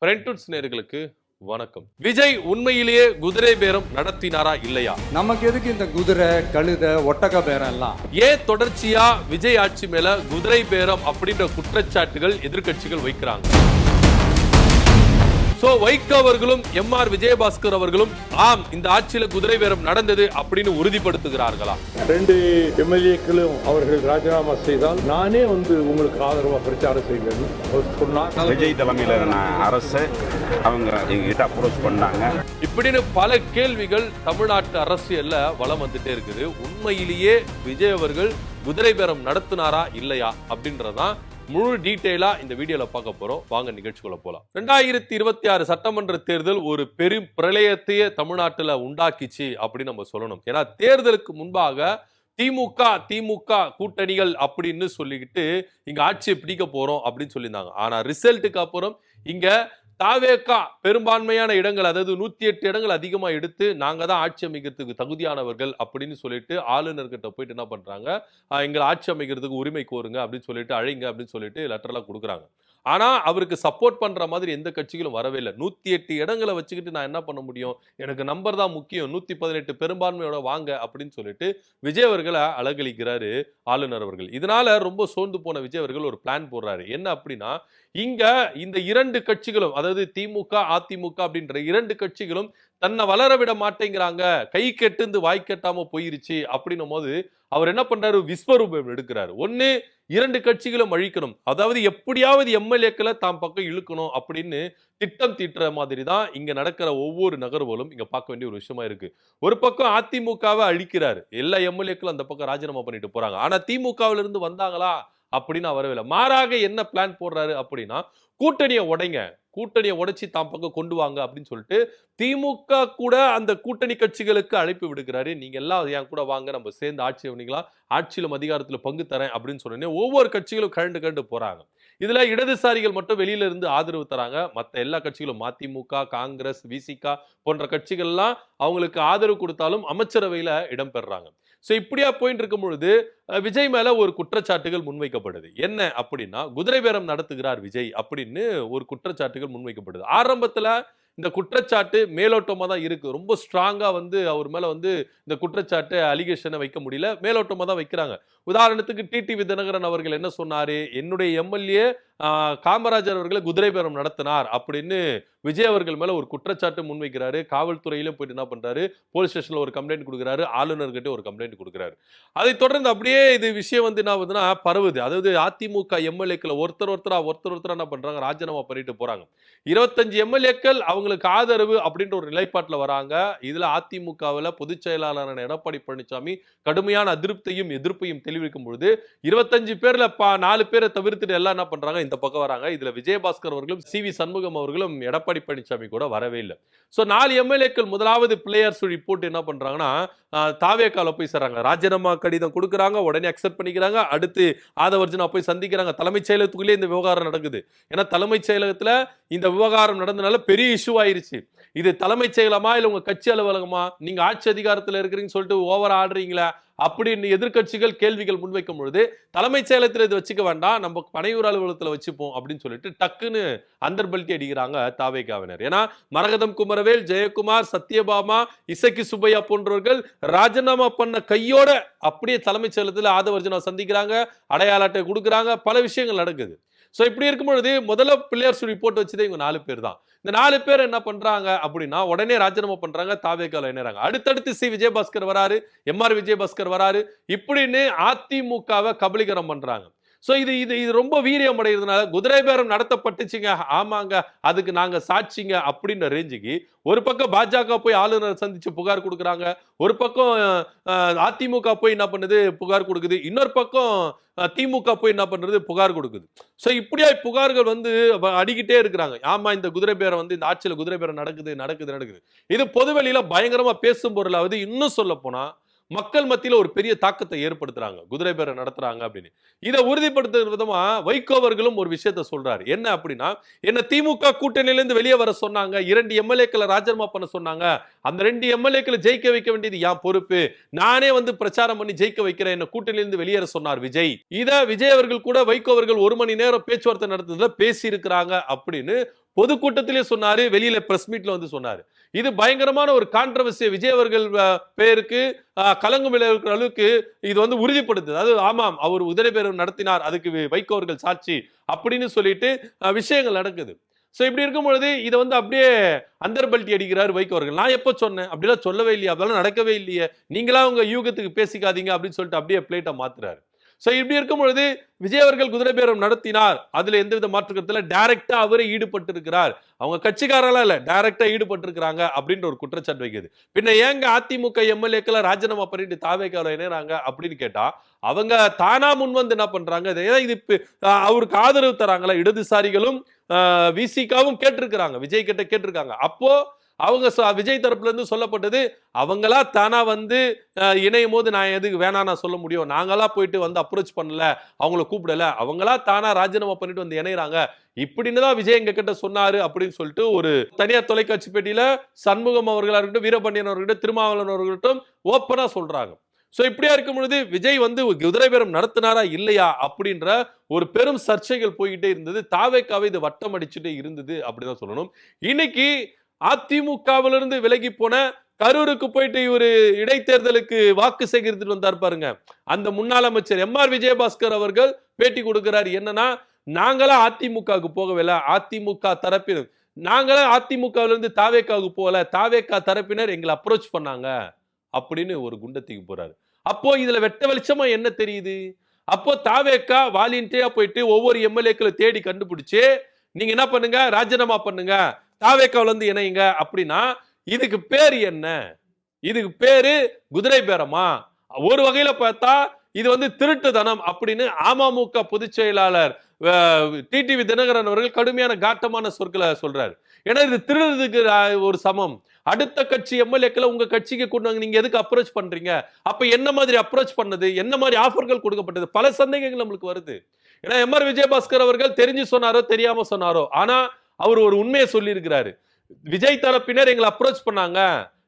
Friends நேயர்களுக்கு வணக்கம். விஜய் உண்மையிலேயே குதிரை பேரம் நடத்தினாரா இல்லையா? நமக்கு எதுக்கு இந்த குதிரை கழுதை ஒட்டக பேரம் எல்லாம்? ஏன் தொடர்ச்சியா விஜய் ஆட்சி மேல குதிரை பேரம் அப்படின்ற குற்றச்சாட்டுகள் எதிர்க்கட்சிகள் வைக்கிறாங்க? சோ வைகோ அவர்களும் எம்ஆர் விஜயபாஸ்கர் அவர்களும் ஆம் இந்த ஆட்சியில குதிரை பேரம் நடந்தது அப்படின்னு உறுதிப்படுத்துகிறார்களா? 2 எம்எல்ஏக்களும் அவர்கள் ராஜினாமா செய்தால் நானே உங்களுக்கு ஆதரவா பிரச்சாரம் செய்வேன் சொன்னார். விஜய் தலைமையிலான அரசு அவங்க எங்ககிட்ட அப்ரோச் பண்ணாங்க. இப்படின்னு பல கேள்விகள் தமிழ்நாட்டு அரசியல்ல வலம் வந்துட்டே இருக்குது. உண்மையிலேயே விஜய் அவர்கள் குதிரை பேரம் நடத்தினாரா இல்லையா அப்படின்றதான் முழு டீட்டெயிலா இந்த வீடியோல பார்க்க போறோம். வாங்க நிகழ்ச்சிக்குள்ள போலாம். 2026 சட்டமன்ற தேர்தல் ஒரு பெரும் பிரளயத்தையே தமிழ்நாட்டுல உண்டாக்கிச்சு அப்படின்னு நம்ம சொல்லணும். ஏன்னா தேர்தலுக்கு முன்பாக திமுக கூட்டணிகள் அப்படின்னு சொல்லிக்கிட்டு இங்க ஆட்சியை பிடிக்க போறோம் அப்படின்னு சொல்லியிருந்தாங்க. ஆனா ரிசல்ட்டுக்கு அப்புறம் இங்க தாவேகா பெரும்பான்மையான இடங்கள், அதாவது 108 இடங்கள் அதிகமா எடுத்து நாங்க தான் ஆட்சி அமைக்கிறதுக்கு தகுதியானவர்கள் அப்படின்னு சொல்லிட்டு ஆளுநர்கிட்ட போயிட்டு என்ன பண்றாங்க, எங்களை ஆட்சி அமைக்கிறதுக்கு உரிமை கோருங்க அப்படின்னு சொல்லிட்டு அழைங்க அப்படின்னு சொல்லிட்டு லெட்டர்லாம் கொடுக்குறாங்க. ஆனா அவருக்கு சப்போர்ட் பண்ற மாதிரி எந்த கட்சிகளும் வரவே இல்லை. 108 இடங்களை வச்சுக்கிட்டு நான் என்ன பண்ண முடியும், எனக்கு நம்பர் தான் முக்கியம், 118 பெரும்பான்மையோட வாங்க அப்படின்னு சொல்லிட்டு விஜய் அவர்களை அலங்கழிக்கிறாரு ஆளுநர் அவர்கள். இதனால ரொம்ப சோர்ந்து போன விஜய் அவர்கள் ஒரு பிளான் போடுறாரு. என்ன அப்படின்னா, இங்க இந்த 2 கட்சிகளும், அதாவது திமுக அதிமுக அப்படின்ற 2 கட்சிகளும் தன்னை வளர விட மாட்டேங்கிறாங்க, கை கெட்டு வாய் கெட்டாம போயிருச்சு அப்படின்னும் போது அவர் என்ன பண்றாரு, விஸ்வரூபம் எடுக்கிறாரு. ஒண்ணு 2 கட்சிகளும் அழிக்கணும், அதாவது எப்படியாவது எம்எல்ஏக்களை தாம் பக்கம் இழுக்கணும் அப்படின்னு திட்டம் தீட்டுற மாதிரி தான் இங்க நடக்கிற ஒவ்வொரு நகர்வுகளும் இங்க பார்க்க வேண்டிய ஒரு விஷயமா இருக்கு. ஒரு பக்கம் அதிமுகவை அழிக்கிறாரு, எல்லா எம்எல்ஏக்களும் அந்த பக்கம் ராஜினாமா பண்ணிட்டு போறாங்க. ஆனா திமுகவில இருந்து வந்தாங்களா அப்படின்னா வரவில்லை. மாறாக என்ன பிளான் போடுறாரு அப்படின்னா, கூட்டணியை உடைங்க, கூட்டணியை உடைச்சி தாம் பக்கம் கொண்டு வாங்க அப்படின்னு சொல்லிட்டு திமுக கூட அந்த கூட்டணி கட்சிகளுக்கு அழைப்பு விடுக்கிறாரு. நீங்க எல்லாம் என் கூட வாங்க, நம்ம சேர்ந்து ஆட்சி பண்ணிக்கலாம், ஆட்சியிலும் அதிகாரத்துல பங்கு தரேன் அப்படின்னு சொன்னே ஒவ்வொரு கட்சிகளும் கழண்டு போறாங்க. இதுல இடதுசாரிகள் மட்டும் வெளியில இருந்து ஆதரவு தராங்க. மத்த எல்லா கட்சிகளும் மதிமுக, காங்கிரஸ், விசிக போன்ற கட்சிகள்லாம் அவங்களுக்கு ஆதரவு கொடுத்தாலும் அமைச்சரவையில இடம் பெறாங்க. சோ இப்படியா போயிட்டு இருக்கும் பொழுது விஜய் மேல ஒரு குற்றச்சாட்டுகள் முன்வைக்கப்படுது. என்ன அப்படின்னா, குதிரை பேரம் நடத்துகிறார் விஜய் அப்படின்னு ஒரு குற்றச்சாட்டுகள் முன்வைக்கப்படுது. ஆரம்பத்துல இந்த குற்றச்சாட்டு மேலோட்டமா தான் இருக்கு. ரொம்ப ஸ்ட்ராங்கா அவர் மேல இந்த குற்றச்சாட்டு அலிகேஷனை வைக்க முடியல, மேலோட்டமா தான் வைக்கிறாங்க. உதாரணத்துக்கு டிடிவி தினகரன் அவர்கள் என்ன சொன்னாரு, என்னுடைய எம்எல்ஏ காமராஜர் அவர்களை குதிரை பேரம் நடத்தினார் அப்படின்னு விஜய் அவர்கள் மேல ஒரு குற்றச்சாட்டு முன்வைக்கிறாரு. காவல்துறையிலும் போயிட்டு என்ன பண்றாரு, போலீஸ் ஸ்டேஷன்ல ஒரு கம்ப்ளைண்ட் கொடுக்குறாரு, ஆளுநர்கிட்ட ஒரு கம்ப்ளைண்ட் கொடுக்குறாரு. அதை தொடர்ந்து அப்படியே இது விஷயம் என்ன ஆகுதுன்னா பரவுது. அதாவது அதிமுக எம்எல்ஏக்களை ஒருத்தர் என்ன பண்றாங்க, ராஜினாமா பண்ணிட்டு போறாங்க. 25 எம்எல்ஏக்கள் அவங்களுக்கு ஆதரவு அப்படின்ற ஒரு நிலைப்பாட்டுல வராங்க. இதுல அதிமுகவில் பொதுச் செயலாளரான எடப்பாடி பழனிசாமி கடுமையான அதிருப்தியும் எதிர்ப்பையும் தெளிவிக்கும் பொழுது 25 பேர்ல 4 பேரை தவிர்த்துட்டு எல்லாம் என்ன பண்றாங்க, இந்த பக்கம் வராங்க. இதுல விஜயபாஸ்கர் அவர்களும் சி.வி. சண்முகம் அவர்களும் எடப்பாடி பழனிசாமி கூட வரவே இல்லை. சோ 4 எம்எல்ஏக்கள் முதலாவது பிளேயர்ஸ் ரிப்போர்ட் என்ன பண்றாங்கன்னா, தாவேகால போய் சேர்றாங்க, ராஜினாமா கடிதம் கொடுக்குறாங்க, உடனே அக்செப்ட் பண்ணிக்கிறாங்க. அடுத்து ஆதவர்ஜுனா போய் சந்திக்கிறாங்க. தலைமைச் செயலகத்துக்குள்ளே இந்த விவகாரம் நடக்குது. ஏன்னா தலைமைச் செயலகத்துல இந்த விவகாரம் நடந்தனால பெரிய இஷ்யூ ஆயிருச்சு. இது தலைமைச் செயலகமா இல்ல உங்க கட்சி அலுவலகமா, நீங்க ஆட்சி அதிகாரத்துல இருக்கிறீங்கன்னு சொல்லிட்டு ஓவர் ஆடுறீங்களா அப்படின்னு எதிர்க்கட்சிகள் கேள்விகள் முன்வைக்கும் பொழுது, தலைமைச் செயலகத்தில் இது வச்சுக்க வேண்டாம், நம்ம பனையூர் அலுவலகத்தில் வச்சுப்போம் அப்படின்னு சொல்லிட்டு டக்குன்னு அந்தர்பல்ட்டி அடிக்கிறாங்க தாவேகாவினர். ஏன்னா மரகதம் குமரவேல், ஜெயக்குமார், சத்யபாமா, இசக்கி சுப்பையா போன்றவர்கள் ராஜினாமா பண்ண கையோட அப்படியே தலைமைச் செயலகத்தில் ஆதவர்ஜுனா சந்திக்கிறாங்க, அடையாள அட்டை கொடுக்குறாங்க, பல விஷயங்கள் நடக்குது. சோ இப்படி இருக்கும்பொழுது முதல்ல பிளேயர்ஸ் ரிப்போர்ட் வச்சதே இவங்க 4 பேர் தான். இந்த 4 பேர் என்ன பண்றாங்க அப்படின்னா, உடனே ராஜினாமா பண்றாங்க, தாவேகால இணைறாங்க. அடுத்தடுத்து சி. விஜயபாஸ்கர் வராரு, எம்ஆர் விஜயபாஸ்கர் வராரு, இப்படின்னு அதிமுகவை கபலீகரம் பண்றாங்க. சோ இது ரொம்ப வீரியம் அடைகிறதுனால குதிரை பேரம் நடத்தப்பட்டுச்சுங்க, ஆமாங்க அதுக்கு நாங்க சாட்சிங்க அப்படின்ற ரேஞ்சுக்கு ஒரு பக்கம் பாஜக போய் ஆளுநர் சந்திச்சு புகார் கொடுக்குறாங்க, ஒரு பக்கம் அதிமுக போய் என்ன பண்ணுது புகார் கொடுக்குது, இன்னொரு பக்கம் திமுக போய் என்ன பண்றது புகார் கொடுக்குது. சோ இப்படியா புகார்கள் அடிக்கிட்டே இருக்கிறாங்க. ஆமா இந்த குதிரை பேரம் இந்த ஆட்சியில குதிரை பேரம் நடக்குது. இது பொதுவெளியில பயங்கரமா பேசும் பொருளாவது. இன்னும் சொல்ல போனா மக்கள் மத்தியில ஒரு பெரிய தாக்கத்தை ஏற்படுத்துறாங்க, குதிரை பேரம் நடத்துறாங்க அப்படின்னு. இதை உறுதிப்படுத்துற விதமா வைகோ அவர்களும் ஒரு விஷயத்த சொல்றாரு. என்ன அப்படின்னா, என்ன திமுக கூட்டணியிலிருந்து வெளியே வர சொன்னாங்க, 2 எம்எல்ஏக்களை ராஜினாமா பண்ண சொன்னாங்க, அந்த 2 எம்எல்ஏக்களை ஜெயிக்க வைக்க வேண்டியது என் பொறுப்பு, நானே பிரச்சாரம் பண்ணி ஜெயிக்க வைக்கிறேன், என்ன கூட்டணியிலிருந்து வெளியேற சொன்னார் விஜய். இத விஜய் அவர்கள் கூட வைகோ அவர்கள் 1 மணி நேரம் பேச்சுவார்த்தை நடத்துறதுல பேசி இருக்கிறாங்க அப்படின்னு பொதுக்கூட்டத்திலே சொன்னாரு, வெளியில பிரஸ் மீட்ல வந்து சொன்னாரு. இது பயங்கரமான ஒரு கான்ட்ரவர்சி. விஜய் அவர்கள் பேருக்கு களங்கம் விளைவிக்கிற அளவுக்கு இது வந்து உறுதிப்படுத்துது. அது ஆமாம், அவர் உதயபேரம் நடத்தினார், அதுக்கு வைகோ அவர்கள் சாட்சி அப்படின்னு சொல்லிட்டு விஷயங்கள் நடக்குது. சோ இப்படி இருக்கும் பொழுது இதை வந்து அப்படியே அந்தர்பல்ட்டி அடிக்கிறார் வைகோ அவர்கள். நான் எப்ப சொன்னேன்? அப்படிலாம் சொல்லவே இல்லையா, அதெல்லாம் நடக்கவே இல்லையே, நீங்களா உங்க யூகத்துக்கு பேசிக்காதீங்க அப்படின்னு சொல்லிட்டு அப்படியே பிளேட்டை மாத்துறாரு. சோ இப்படி இருக்கும் பொழுது விஜய் அவர்கள் குதிரை பேரம் நடத்தினார், அதுல எந்தவித மாற்று கருத்துல டைரக்டா அவரே ஈடுபட்டு இருக்கிறார், அவங்க கட்சிக்காரெல்லாம் இல்ல டைரக்டா ஈடுபட்டு இருக்கிறாங்க அப்படின்ற ஒரு குற்றச்சாட்டு வைக்குது. பின்ன ஏங்க அதிமுக எம்எல்ஏக்களை ராஜினாமா பண்ணிட்டு தாவேக்கால இணைறாங்க அப்படின்னு கேட்டா, அவங்க தானா முன் வந்து என்ன பண்றாங்க, இது அவருக்கு ஆதரவு தராங்களா இடதுசாரிகளும் விசிகாவும் கேட்டிருக்கிறாங்க, விஜய் கிட்ட கேட்டிருக்காங்க. அப்போ அவங்க விஜய் தரப்புல இருந்து சொல்லப்பட்டது, அவங்களா தானா வந்து இணையும் போது நான் எதுக்கு வேணா நான் சொல்ல முடியும், நாங்களா போயிட்டு வந்து அப்ரோச் பண்ணல, அவங்கள கூப்பிடல, அவங்களா தானா ராஜினாமா பண்ணிட்டு வந்து இணைறாங்க இப்படின்னு தான் விஜய் எங்க கிட்ட சொன்னாரு அப்படின்னு சொல்லிட்டு ஒரு தனியார் தொலைக்காட்சி பேட்டியில சண்முகம் அவர்களா இருக்கட்டும், வீரபாண்டியன் அவர்கிட்ட, திருமாவளவன் அவர்கள்ட்டும் ஓப்பனா சொல்றாங்க. சோ இப்படியா இருக்கும் பொழுது விஜய் வந்து குதிரை பேரம் நடத்தினாரா இல்லையா அப்படின்ற ஒரு பெரும் சர்ச்சைகள் போய்கிட்டே இருந்தது. தாவேக்காவை இது வட்டம் அடிச்சுட்டே இருந்தது அப்படிதான் சொல்லணும். இன்னைக்கு அதிமுகவிலிருந்து விலகி போன கரூருக்கு போயிட்டு இவரு இடைத்தேர்தலுக்கு வாக்கு சேகரித்துட்டு வந்தார் பாருங்க, அந்த முன்னாள் அமைச்சர் எம்.ஆர். விஜயபாஸ்கர் அவர்கள் பேட்டி கொடுக்கிறார். என்னன்னா, நாங்களா அதிமுகவுக்கு போகவில்லை, அதிமுக தரப்பினர் நாங்களா அதிமுகவிலிருந்து தாவேக்காவுக்கு போகல, தாவேக்கா தரப்பினர் எங்களை அப்ரோச் பண்ணாங்க அப்படின்னு ஒரு குண்டத்துக்கு போறாரு. அப்போ இதுல வெட்ட வெளிச்சமா என்ன தெரியுது? அப்போ தாவேக்கா வாலண்டியரா போயிட்டு ஒவ்வொரு எம்எல்ஏக்களை தேடி கண்டுபிடிச்சு நீங்க என்ன பண்ணுங்க, ராஜினாமா பண்ணுங்க, தாவேக்காவுல இருந்து இணைங்க அப்படின்னா இதுக்கு பேர் என்ன? இதுக்கு பேரு குதிரை பேரமா? ஒரு வகையில பார்த்தா இது வந்து திருட்டுத்தனம் அப்படின்னு அமமுக பொதுச் செயலாளர் டிடிவி தினகரன் அவர்கள் கடுமையான காட்டமான சொற்களை சொல்றாரு. ஏன்னா இது திருடுறதுக்கு ஒரு சமம். அடுத்த கட்சி எம்எல்ஏக்களை உங்க கட்சிக்கு கொண்டு வாங்க, நீங்க எதுக்கு அப்ரோச் பண்றீங்க? அப்ப என்ன மாதிரி அப்ரோச் பண்ணது, என்ன மாதிரி ஆஃபர்கள் கொடுக்கப்பட்டது, பல சந்தேகங்கள் நம்மளுக்கு வருது. ஏன்னா எம்.ஆர். விஜயபாஸ்கர் அவர்கள் தெரிஞ்சு சொன்னாரோ தெரியாம சொன்னாரோ, ஆனா அவர் ஒரு உண்மையை சொல்லி இருக்கிறாரு. விஜய் தரப்பினர் எங்களை அப்ரோச் பண்ணாங்க,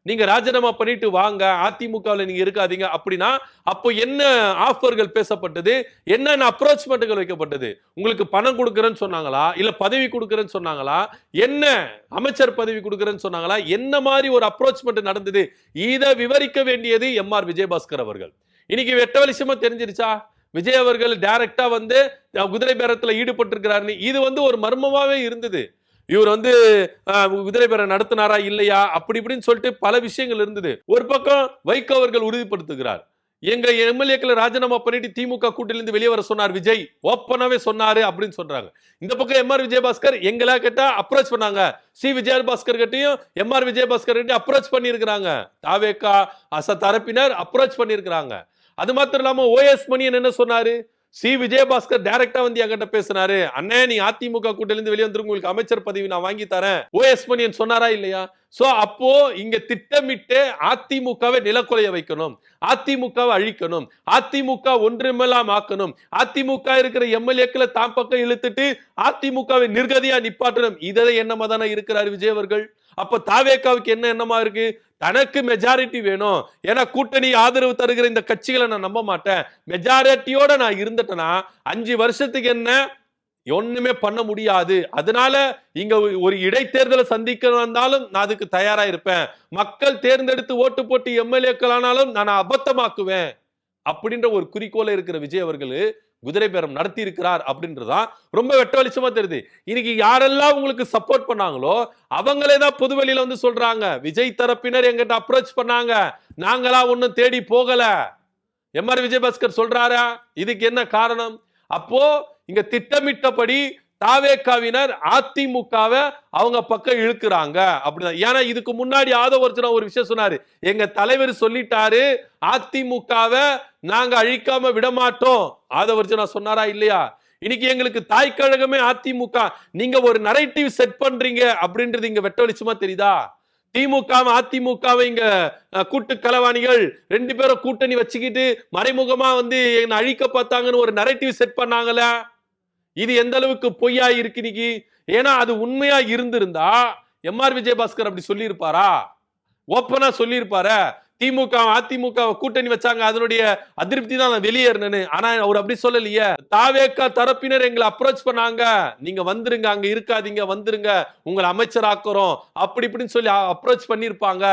நீங்க ராஜினாமா பண்ணிட்டு வாங்க, அதிமுகவில் நீங்க இருக்காதீங்க அப்படின்னா அப்போ என்ன ஆஃபர்கள் பேசப்பட்டது, என்னென்ன அப்ரோச்மெண்ட்கள் வைக்கப்பட்டது? உங்களுக்கு பணம் கொடுக்கறேன்னு சொன்னாங்களா, இல்ல பதவி கொடுக்கறேன்னு சொன்னாங்களா, என்ன அமைச்சர் பதவி கொடுக்கறேன்னு சொன்னாங்களா, என்ன மாதிரி ஒரு அப்ரோச்மெண்ட் நடந்தது? இதை விவரிக்க வேண்டியது எம்.ஆர். விஜயபாஸ்கர் அவர்கள். இன்னைக்கு வெட்ட வெளிச்சமா தெரிஞ்சிருச்சா விஜய் அவர்கள் டைரக்டா வந்து குதிரை பேரத்துல ஈடுபட்டு இருக்கிறாருன்னு? இது வந்து ஒரு மர்மமாவே இருந்தது. இவர் வந்து குதிரை பேரம் நடத்தினாரா இல்லையா அப்படி இப்படின்னு சொல்லிட்டு பல விஷயங்கள் இருந்தது. ஒரு பக்கம் வைகோ அவர்கள் உறுதிப்படுத்துகிறார், எங்க எம்எல்ஏக்களை ராஜினாமா பண்ணிட்டு திமுக கூட்டிலிருந்து வெளியே வர சொன்னார் விஜய், ஓப்பனாவே சொன்னாரு அப்படின்னு சொல்றாங்க. இந்த பக்கம் எம்.ஆர். விஜயபாஸ்கர் எங்களா கேட்டா அப்ரோச் பண்ணாங்க, சி விஜயபாஸ்கர் கிட்டையும் எம்.ஆர். விஜயபாஸ்கர் கிட்ட அப்ரோச் பண்ணியிருக்கிறாங்க, தாவேகா தரப்பினர் அப்ரோச் பண்ணியிருக்கிறாங்க. அது மாத்திரம் இல்லாம ஓஎஸ் மணியன் என்ன சொன்னாரு, சி விஜயபாஸ்கர் டைரக்டா வந்து என்கிட்ட பேசினாரு, அண்ணே நீ அதிமுக கூட்டிலிருந்து வெளியே வந்து உங்களுக்கு அமைச்சர் பதவி நான் வாங்கி தரேன், ஓஎஸ் மணியன் சொன்னாரா இல்லையா? சோ அப்போ இங்க திட்டமிட்டு அதிமுகவை நிலக்குலைய வைக்கணும், அதிமுகவை அழிக்கணும், அதிமுக ஒன்றுமெல்லாம் ஆக்கணும், அதிமுக இருக்கிற எம்எல்ஏக்களை தாம் பக்கம் இழுத்துட்டு அதிமுகவை நிர்கதியா நிப்பாட்டணும், இதை எண்ணமா தானே இருக்கிறார் விஜய் அவர்கள். அப்ப தாவேக்காவுக்கு என்ன எண்ணமா இருக்கு, தனக்கு மெஜாரிட்டி வேணும், ஏன்னா கூட்டணி ஆதரவு தருகிற இந்த கட்சிகளை நான் நம்ப மாட்டேன், மெஜாரிட்டியோட நான் இருந்துட்டேன்னா 5 வருஷத்துக்கு என்ன ஒண்ணுமே பண்ண முடியாது, அதனால இங்க ஒரு இடைத்தேர்தலை சந்திக்க வந்தாலும் நான் அதுக்கு தயாரா இருப்பேன், மக்கள் தேர்ந்தெடுத்து ஓட்டு போட்டு எம்எல்ஏக்கள் ஆனாலும் நான் அபத்தமாக்குவேன் அப்படின்ற ஒரு குறிக்கோளை இருக்கிற விஜய் அவர்கள் குதிரை பேரம் நடத்தி இருக்கிறார் அப்படின்றதான் ரொம்ப வெட்ட வெளிச்சமா தெரியுது. இன்னைக்கு யாரெல்லாம் உங்களுக்கு சப்போர்ட் பண்ணாங்களோ அவங்களே தான் பொது வெளியில வந்து சொல்றாங்க, விஜய் தரப்பினர் எங்கிட்ட அப்ரோச் பண்ணாங்க, நாங்களா ஒன்னும் தேடி போகல. எம்.ஆர். விஜயபாஸ்கர் சொல்றாரா? இதுக்கு என்ன காரணம்? அப்போ இங்க திட்டமிட்டபடி தாவேக்காவினர் அதிமுகவை அவங்க பக்கம் இழுக்கிறாங்க அப்படிதான். ஏன்னா இதுக்கு முன்னாடி ஆதவ அர்ஜுனா ஒரு விஷயம் சொன்னாரு, எங்க தலைவர் சொல்லிட்டாரு அதிமுகவை நாங்க அழிக்காம விட மாட்டோம், ஆதவ அர்ஜுனா சொன்னாரா இல்லையா? இன்னைக்கு எங்களுக்கு தாய் கழகமே அதிமுக, நீங்க ஒரு நரேட்டிவ் செட் பண்றீங்க அப்படின்றது இங்க வெட்ட வெளிச்சமா தெரியுதா? திமுக அதிமுகவை இங்க கூட்டு களவாணிகள் 2 பேரும் கூட்டணி வச்சுக்கிட்டு மறைமுகமா வந்து என்ன அழிக்க பார்த்தாங்கன்னு ஒரு நரேட்டிவ் செட் பண்ணாங்கல்ல, இது எந்த அளவுக்கு பொய்யா இருக்கு இன்னைக்கு? ஏன்னா அது உண்மையா இருந்திருந்தா எம்.ஆர். விஜயபாஸ்கர் அப்படி சொல்லி இருப்பாரா? ஓப்பனா சொல்லி இருப்பாரு, திமுக அதிமுக கூட்டணி வச்சாங்க, அதனுடைய அதிருப்தி தான் நான் வெளியேறினேன்னு. ஆனா அவர் அப்படி சொல்லலையே. தாவேகா தரப்பினர் எங்களை அப்ரோச் பண்ணாங்க, நீங்க வந்துருங்க, அங்க இருக்காதீங்க, வந்துருங்க, உங்களை அமைச்சராக்குறோம் அப்படி இப்படின்னு சொல்லி அப்ரோச் பண்ணிருப்பாங்க.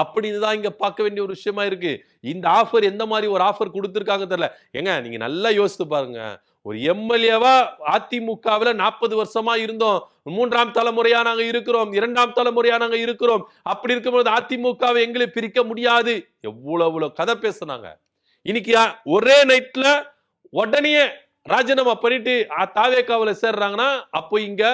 அப்படின்னு தான் இங்க பார்க்க வேண்டிய ஒரு விஷயமா இருக்கு. இந்த ஆஃபர் எந்த மாதிரி ஒரு ஆஃபர் கொடுத்திருக்காங்க தெரியல. ஏங்க நீங்க நல்லா யோசித்து பாருங்க. ஒரு எம்எல்ஏவா அதிமுகவில் 40 வருஷமா இருந்தோம், 3ஆம் தலைமுறையா நாங்க இருக்கிறோம், 2ஆம் தலைமுறையா நாங்க இருக்கிறோம். அப்படி இருக்கும்போது அதிமுகவை எங்களை பிரிக்க முடியாது. எவ்வளவு கதை பேசுனாங்க. இன்னைக்கு ஒரே நைட்ல உடனே ராஜினாமா பண்ணிட்டு தாவேகாவில் சேர்றாங்கன்னா, அப்போ இங்க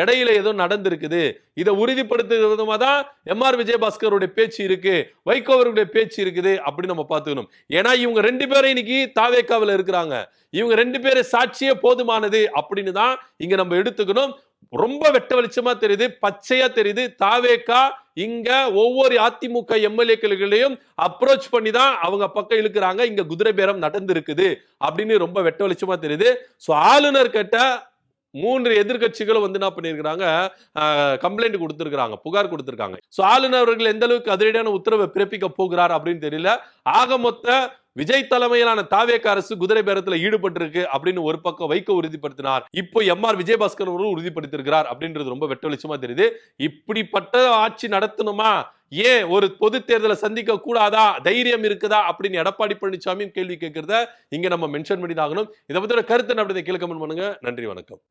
இடையில ஏதோ நடந்திருக்குது. இதை உறுதிப்படுத்துற விதமா தான் எம்ஆர் விஜயபாஸ்கருடைய பேச்சு இருக்கு, வைகோ அவர்களுடைய பேச்சு இருக்குது அப்படின்னு நம்ம பார்த்துக்கணும். ஏன்னா இவங்க 2 பேரும் இன்னைக்கு தாவேகாவில் இருக்கிறாங்க. இவங்க 2 பேரும் சாட்சியே போதுமானது அப்படின்னு தான் இங்க நம்ம எடுத்துக்கணும். ரொம்ப வெட்ட வெளிச்சமா தெரியுது, பச்சையா தெரியுது. தாவேகா இங்க ஒவ்வொரு அதிமுக எம்எல்ஏக்களையும் அப்ரோச் பண்ணி தான் அவங்க பக்கம் இழுக்கிறாங்க. இங்க குதிரை பேரம் நடந்திருக்குது அப்படின்னு ரொம்ப வெட்ட வெளிச்சமா தெரியுது. சோ ஆளுநர் கிட்ட 3 எதிர்கட்சிகளும் வந்து என்ன பண்ணிருக்காங்க, கம்ப்ளைண்ட் கொடுத்திருக்காங்க, புகார் கொடுத்திருக்காங்க. சோ ஆளுநர் அவர்கள் எந்த அளவுக்கு அதிரடியான உத்தரவை பிறப்பிக்க போகிறார் அப்படின்னு தெரியல. ஆக மொத்த விஜய் தலைமையிலான தாவேகா அரசு குதிரை பேரத்தில் ஈடுபட்டிருக்கு அப்படின்னு ஒரு பக்கம் வைகோ உறுதிப்படுத்தினார். இப்போ எம்ஆர் விஜயபாஸ்கர் அவர்கள் உறுதிப்படுத்திருக்கிறார் அப்படின்றது ரொம்ப வெட்ட வெளிச்சமா தெரியுது. இப்படிப்பட்ட ஆட்சி நடத்தணுமா, ஏன் ஒரு பொது தேர்தலை சந்திக்க கூடாதா, தைரியம் இருக்குதா அப்படின்னு எடப்பாடி பழனிசாமி கேள்வி கேட்கிறத இங்க நம்ம மென்ஷன் பண்ணி தாகணும். இதை பத்தின கருத்து அப்படியே கீழே கமெண்ட் பண்ணுங்க. நன்றி, வணக்கம்.